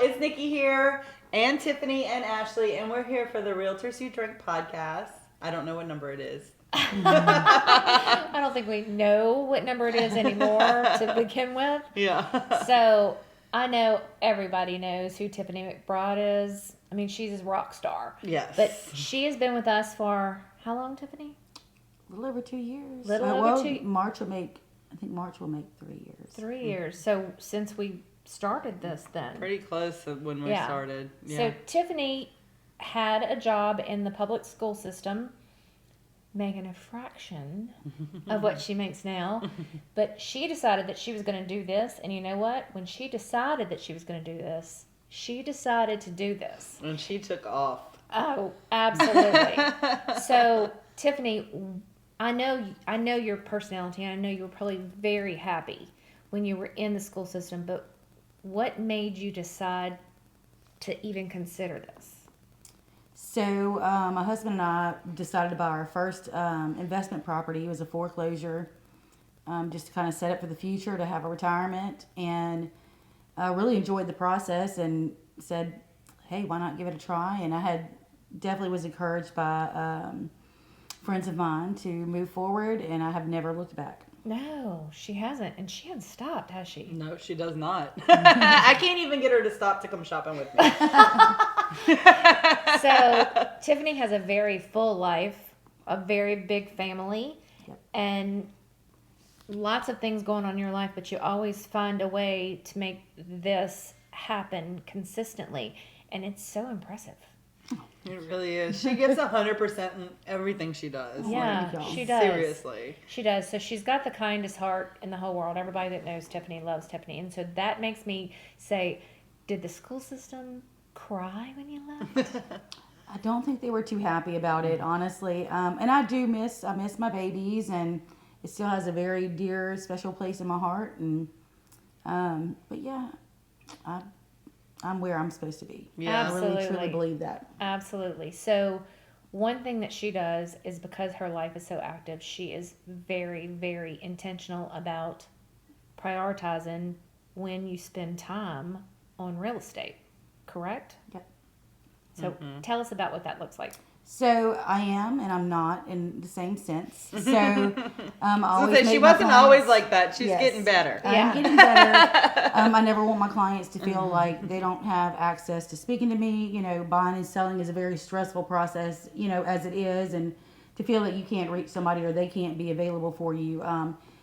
It's Nikki here, and Tiffany and Ashley, and we're here for the Realtors Who Drink podcast. I don't know what number it is. I don't think we know what number it is anymore to begin with. Yeah. So I know everybody knows who Tiffany McBride is. I mean, she's a rock star. Yes. But she has been with us for how long, Tiffany? A little over 2 years. March will make 3 years. 3 years. So since we started this then. Pretty close to when we started. Yeah. So Tiffany had a job in the public school system, making a fraction of what she makes now. But she decided that she was going to do this. And you know what? When she decided that she was going to do this, she decided to do this. And she took off. Oh, absolutely. So, Tiffany, I know your personality, and I know you were probably very happy when you were in the school system, but what made you decide to even consider this? So, my husband and I decided to buy our first investment property. It was a foreclosure, just to kind of set up for the future, to have a retirement, and I really enjoyed the process and said, hey, why not give it a try? And I definitely was encouraged by friends of mine to move forward, and I have never looked back. No, she hasn't, and she hasn't stopped, has she? No, she does not. I can't even get her to stop to come shopping with me. So, Tiffany has a very full life, a very big family, and lots of things going on in your life, but you always find a way to make this happen consistently, and it's so impressive. It really is. She gives 100% in everything she does. Yeah, she does. Seriously. She does. So she's got the kindest heart in the whole world. Everybody that knows Tiffany loves Tiffany. And so that makes me say, did the school system cry when you left? I don't think they were too happy about it, honestly. And I miss my babies, and it still has a very dear, special place in my heart. And but yeah, I'm where I'm supposed to be. Yeah. Absolutely. I really truly believe that. Absolutely. So one thing that she does is, because her life is so active, she is very, very intentional about prioritizing when you spend time on real estate. Correct? Yep. So tell us about what that looks like. So I am, and I'm not in the same sense. So I always she make my wasn't clients- always like that. She's Yes. getting better. I'm getting better. I never want my clients to feel like they don't have access to speaking to me. You know, buying and selling is a very stressful process, as it is, and to feel that you can't reach somebody or they can't be available for you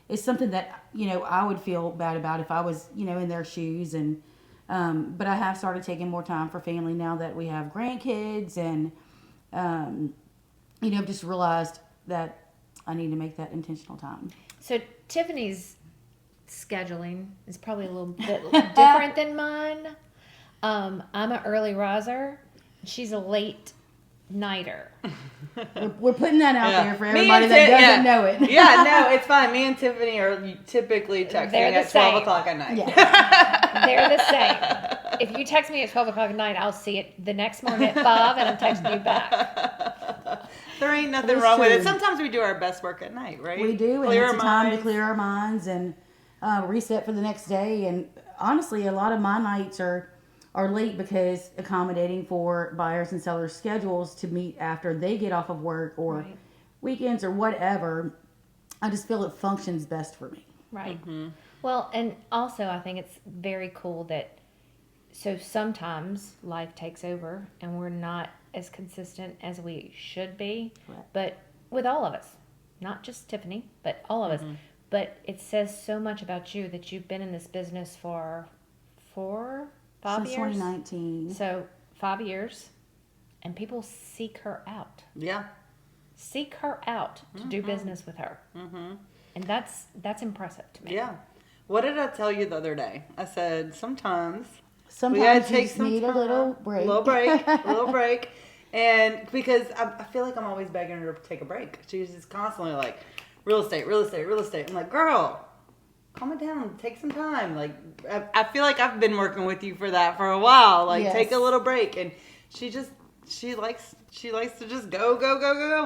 is something that, I would feel bad about if I was, in their shoes. And but I have started taking more time for family now that we have grandkids, and just realized that I need to make that intentional time. So Tiffany's scheduling is probably a little bit different than mine. I'm an early riser. She's a late nighter. We're putting that out there for Me everybody and that Tiff- doesn't know it. Yeah, no, it's fine. Me and Tiffany are typically texting They're the at 12 same. o'clock at night. Yeah. They're the same. If you text me at 12 o'clock at night, I'll see it the next morning at 5, and I'm texting you back. There ain't nothing That's wrong with true. it. Sometimes we do our best work at night, right? We do, and Clear it's our a time to minds. clear our minds and reset for the next day. And honestly, a lot of my nights are late because accommodating for buyers and sellers' schedules to meet after they get off of work or Right. weekends or whatever. I just feel it functions best for me. Right. Well, and also I think it's very cool that, so sometimes life takes over and we're not as consistent as we should be. Right. But with all of us, not just Tiffany, but all of us. But it says so much about you that you've been in this business for 5 Since years. 2019. So 5 years, and people seek her out. Yeah. Seek her out to do business with her. And that's impressive to me. Yeah. What did I tell you the other day? I said sometimes we gotta Sometimes you take just some need time, a little break. a little break. And because I feel like I'm always begging her to take a break. She's just constantly like, real estate, real estate, real estate. I'm like, girl, calm it down. Take some time. Like, I feel like I've been working with you for that for a while. Like, Yes. take a little break. And she likes to just go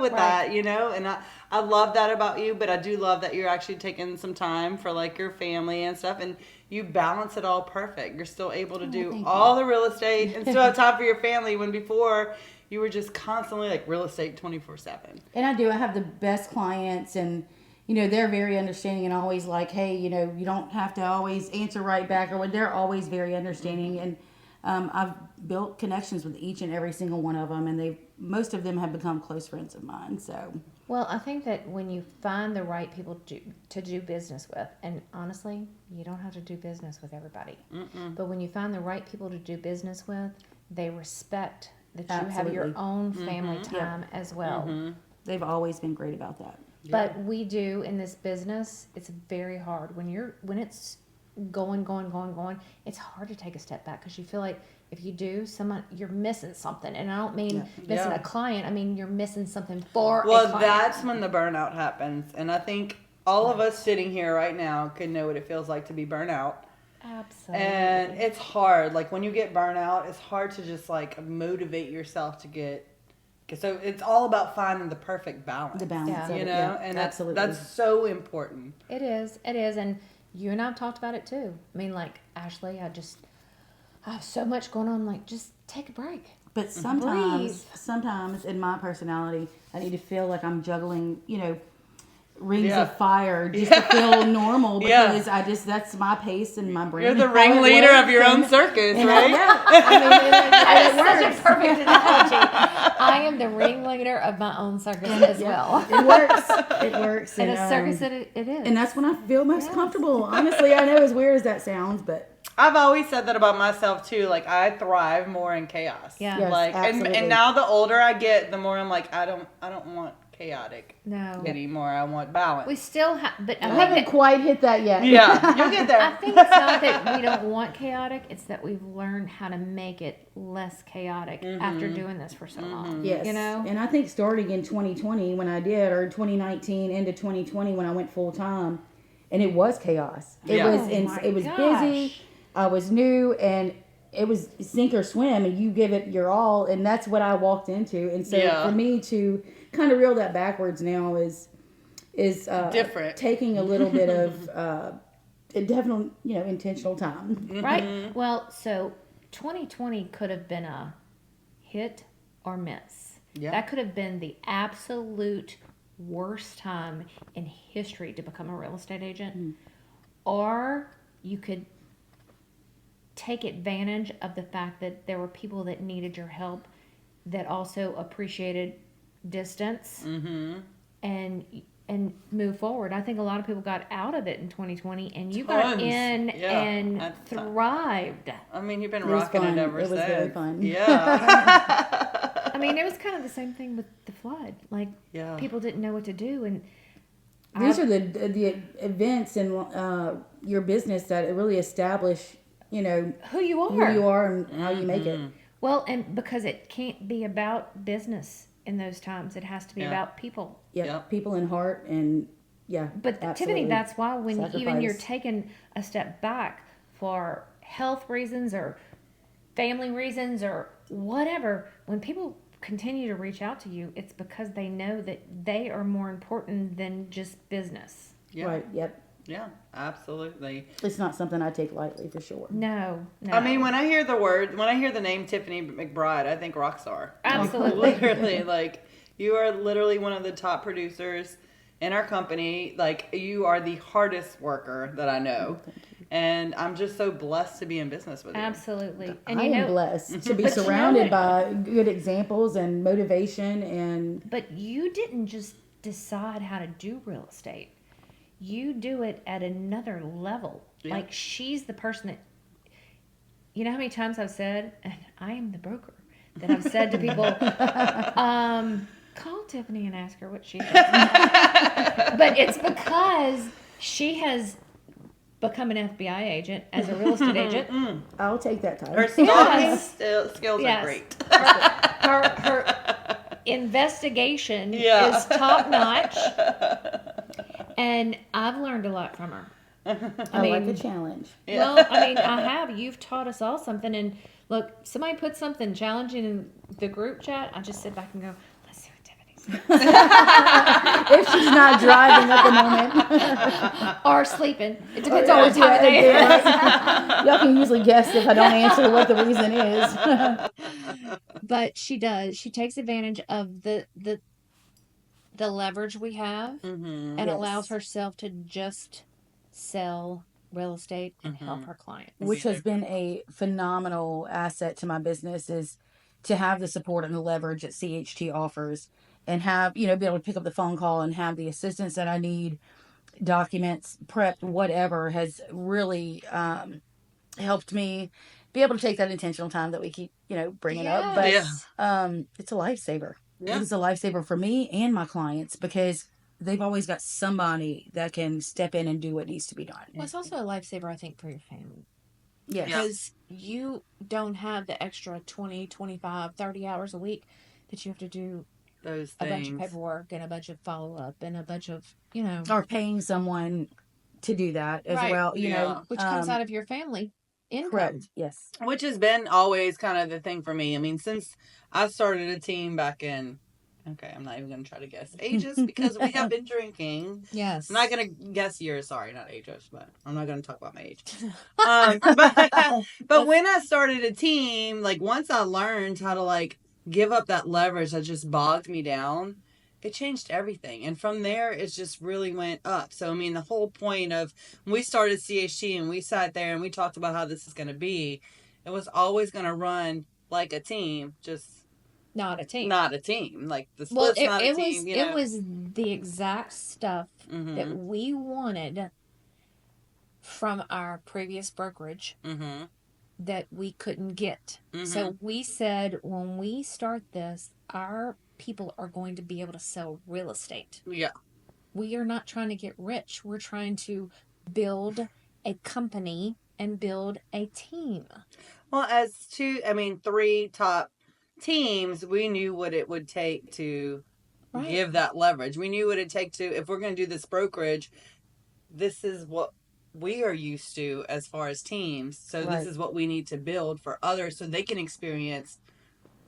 with that, and I love that about you, but I do love that you're actually taking some time for like your family and stuff. And you balance it all perfect. You're still able to do thank all the real estate and still have time for your family, when before you were just constantly like real estate 24/7. And I do. I have the best clients, and they're very understanding and always like, hey, you don't have to always answer right back, or what. They're always very understanding, and I've built connections with each and every single one of them, and most of them have become close friends of mine. So. Well, I think that when you find the right people to do business with, and honestly, you don't have to do business with everybody, but when you find the right people to do business with, they respect that you have your own family time as well. They've always been great about that. But we do in this business, it's very hard when it's going, it's hard to take a step back, because you feel like if you do, you're missing something. And I don't mean missing a client, I mean you're missing something for a client. That's when the burnout happens. And I think all of us sitting here right now can know what it feels like to be burnt out. Absolutely. And it's hard. Like when you get burnt out, it's hard to just like motivate yourself to get. So it's all about finding the perfect balance. The balance, you know, and absolutely. That's so important. It is, and you and I have talked about it too. I mean, like Ashley, I have so much going on. Like, just take a break. But sometimes in my personality, I need to feel like I'm juggling, rings of fire just to feel normal, because that's my pace and my brain. You're the ringleader of your own circus, right? That is such a perfect analogy. I am the ringleader of my own circus as well. It works. It works. And a circus it is. And that's when I feel most comfortable. Honestly, I know as weird as that sounds, but I've always said that about myself too. Like I thrive more in chaos. Yeah. Yes, like and now the older I get, the more I'm like I don't want chaotic anymore. I want balance. We still have, but I haven't quite hit that yet. Yeah, you'll get there. I think it's not that we don't want chaotic, it's that we've learned how to make it less chaotic after doing this for so long. Yes. And I think starting in 2020 when I did, or 2019 into 2020 when I went full time, and it was chaos. It was it was busy. I was new, and it was sink or swim, and you give it your all, and that's what I walked into. And so for me to kind of reel that backwards now is different, taking a little bit of definitely intentional time. Right. Well, so 2020 could have been a hit or miss. Yeah. That could have been the absolute worst time in history to become a real estate agent, or you could take advantage of the fact that there were people that needed your help that also appreciated distance and move forward. I think a lot of people got out of it in 2020, and you got in and thrived. I mean, you've been rocking it ever since. It was very fun. Yeah. I mean, it was kind of the same thing with the flood. Like, people didn't know what to do, and these are the events in your business that really establish who you are and how you make it. Well, and because it can't be about business in those times, it has to be about people. People in heart, and But absolutely. Tiffany, that's why when Sacrifice. even you're taking a step back for health reasons or family reasons or whatever, when people continue to reach out to you, it's because they know that they are more important than just business. Yeah. Right. Yep. Yeah, absolutely. It's not something I take lightly, for sure. No. I mean, when I hear the name Tiffany McBride, I think rock star. Absolutely. Literally, like, you are literally one of the top producers in our company. Like, you are the hardest worker that I know. And I'm just so blessed to be in business with you. Absolutely. And I am blessed to be surrounded by good examples and motivation. But you didn't just decide how to do real estate. You do it at another level. Yeah. Like, she's the person that, you know how many times I've said, and I am the broker, that I've said to people, call Tiffany and ask her what she does. But it's because she has become an FBI agent as a real estate agent. I'll take that title. Her stalking skills are great. Her investigation is top notch. And I've learned a lot from her. I like the challenge. Well, I mean, I have. You've taught us all something. And look, somebody put something challenging in the group chat, I just sit back and go, let's see what Tiffany If she's not driving at the moment. Or sleeping. It depends on what time of day it is. Y'all can usually guess if I don't answer what the reason is. But she does. She takes advantage of the leverage we have and Yes. allows herself to just sell real estate and help her clients. Which has been a phenomenal asset to my business, is to have the support and the leverage that CHT offers, and have, be able to pick up the phone call and have the assistance that I need, documents, prepped, whatever, has really helped me be able to take that intentional time that we keep, bringing up. But Yes. it's a lifesaver. Yeah. It is a lifesaver for me and my clients, because they've always got somebody that can step in and do what needs to be done. Well, it's also a lifesaver, I think, for your family. Yes. Because you don't have the extra 20, 25, 30 hours a week that you have to do Those a bunch of things. paperwork and a bunch of follow-up and a bunch of, Or paying someone to do that as Right. well, Yeah. which comes out of your family income. Correct. Yes. Which has been always kind of the thing for me. I mean, since I started a team back in, okay, I'm not even going to try to guess ages because we have been drinking. Yes. I'm not going to guess years, sorry, not ages, but I'm not going to talk about my age. But when I started a team, like once I learned how to like give up that leverage that just bogged me down, it changed everything. And from there, it just really went up. So, I mean, the whole point of when we started CHT and we sat there and we talked about how this is going to be, it was always going to run like a team, just not a team. not a team. Like the Well, split's not a team. it was the exact stuff Mm-hmm. that we wanted from our previous brokerage Mm-hmm. that we couldn't get. Mm-hmm. So we said, when we start this, our people are going to be able to sell real estate. Yeah. We are not trying to get rich. We're trying to build a company and build a team. Well, as three top teams, we knew what it would take to give that leverage. We knew what it'd take to, if we're going to do this brokerage, this is what we are used to as far as teams. So this is what we need to build for others so they can experience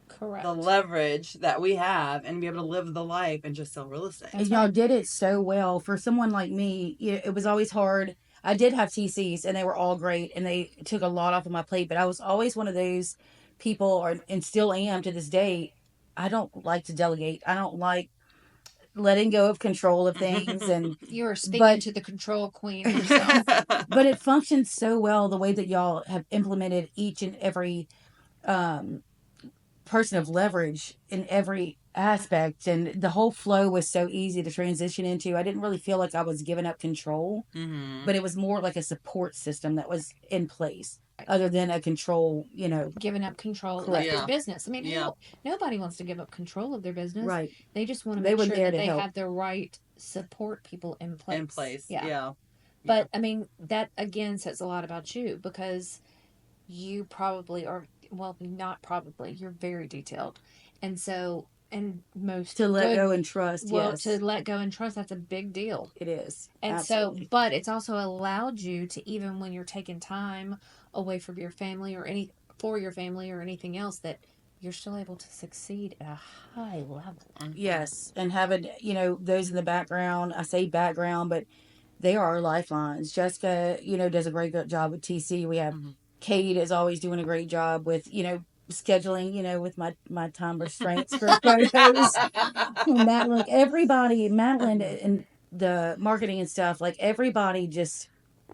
Correct. the leverage that we have and be able to live the life and just sell real estate. And y'all did it so well. For someone like me, it was always hard. I did have TCs and they were all great and they took a lot off of my plate, but I was always one of those people, and still am to this day. I don't like to delegate. I don't like letting go of control of things. And you are speaking to the control queen herself. But it functions so well the way that y'all have implemented each and every person of leverage in every aspect, and the whole flow was so easy to transition into. I didn't really feel like I was giving up control, but it was more like a support system that was in place other than a control, giving up control of their business. I mean, nobody wants to give up control of their business. Right. They just want to make sure that they have the right support people in place. Yeah. But I mean, that again says a lot about you, because you probably are, well, not probably, you're very detailed. And so, and most to let go and trust. Well, to let go and trust, that's a big deal. It is. And Absolutely. so, but it's also allowed you to, even when you're taking time away from your family or anything else, that you're still able to succeed at a high level. Yes. And having, those in the background, I say background, but they are our lifelines. Jessica, does a great job with TC. We have Cade is always doing a great job with, scheduling, with my time restraints for photos. Madeline, everybody, Madeline and the marketing and stuff, like everybody just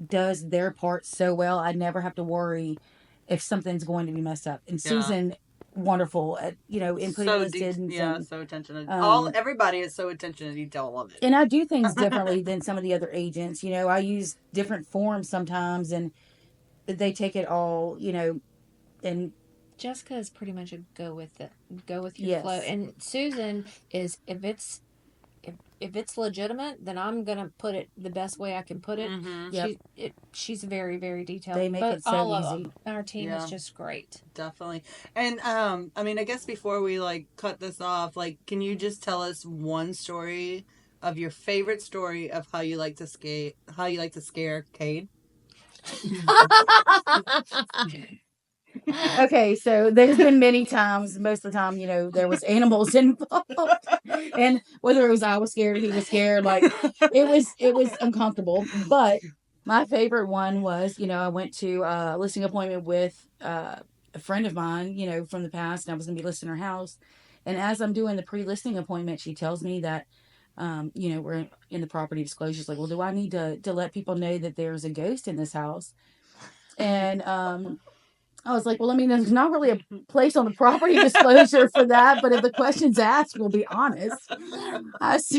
does their part so well. I never have to worry if something's going to be messed up. And Susan, wonderful at, inputting decisions. So attention to everybody is so attention to detail of it. And I do things differently than some of the other agents. I use different forms sometimes, and they take it all, and Jessica is pretty much a go with your flow. And Susan is, if it's legitimate, then I'm gonna put it the best way I can put it. She's very, very detailed. They make it so all easy. Of them. Our team is just great. Definitely. And I guess before we cut this off, can you just tell us one story of your favorite story of how you like to scare Cade? Okay, so there's been many times, most of the time, there was animals involved. And whether it was I was scared or he was scared, like it was uncomfortable. But my favorite one was, I went to a listing appointment with a friend of mine, from the past, and I was gonna be listing her house. And as I'm doing the pre-listing appointment, she tells me that we're in the property disclosure. She's like, well, do I need to let people know that there's a ghost in this house? And I was like, well, I mean, there's not really a place on the property disclosure for that, but if the question's asked, we'll be honest.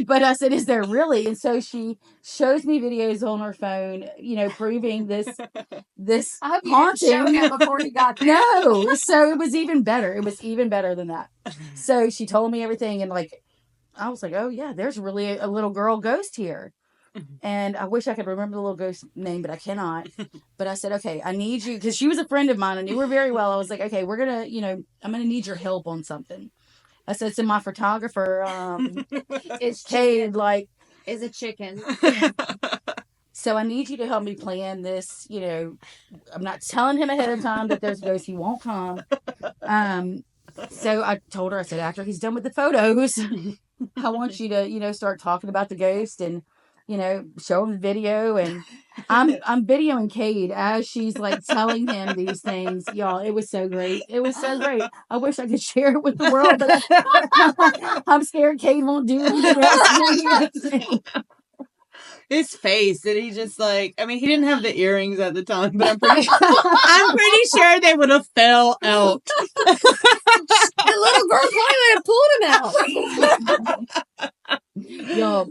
But I said, is there really? And so she shows me videos on her phone, proving this I hope you didn't show haunting. him before he got there. No, so it was even better. It was even better than that. So she told me everything, and like, I was like, oh yeah, there's really a little girl ghost here. And I wish I could remember the little ghost name, but I cannot. But I said, okay, I need you, because she was a friend of mine. I knew her very well. I was like, okay, we're going to, I'm going to need your help on something. I said, so my photographer, It's Cade, like, is a chicken. so I need you to help me plan this. I'm not telling him ahead of time that there's a ghost. He won't come. So I told her, I said, after he's done with the photos, I want you to, start talking about the ghost and, show him the video. And I'm videoing Cade as she's like telling him these things. Y'all, it was so great. It was so great. I wish I could share it with the world, but I'm scared Cade won't do anything else. His face, did he just like, I mean, he didn't have the earrings at the time, but I'm pretty sure they would have fell out. The little girl probably would have pulled him out. Yo,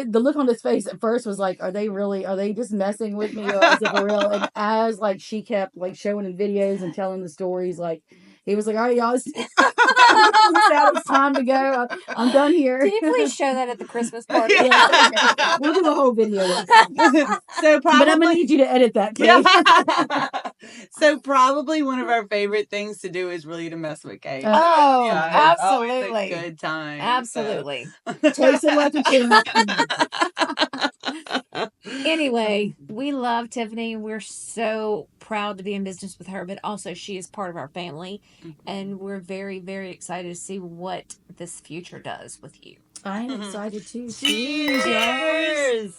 the look on his face at first was like, are they just messing with me, or is it for real? And as like she kept like showing him videos and telling the stories, like he was like, all right, y'all, it's time to go. I'm done here. Can you please show that at the Christmas party? Yeah. We'll do a whole video. So probably, but I'm gonna need you to edit that, please. So probably one of our favorite things to do is really to mess with Cade. Oh, Yeah, it's always absolutely. a good time. Absolutely. Taste it like a Anyway, we love Tiffany. We're so proud to be in business with her, but also she is part of our family. And we're very, very excited to see what this future does with you. I am excited too. Cheers.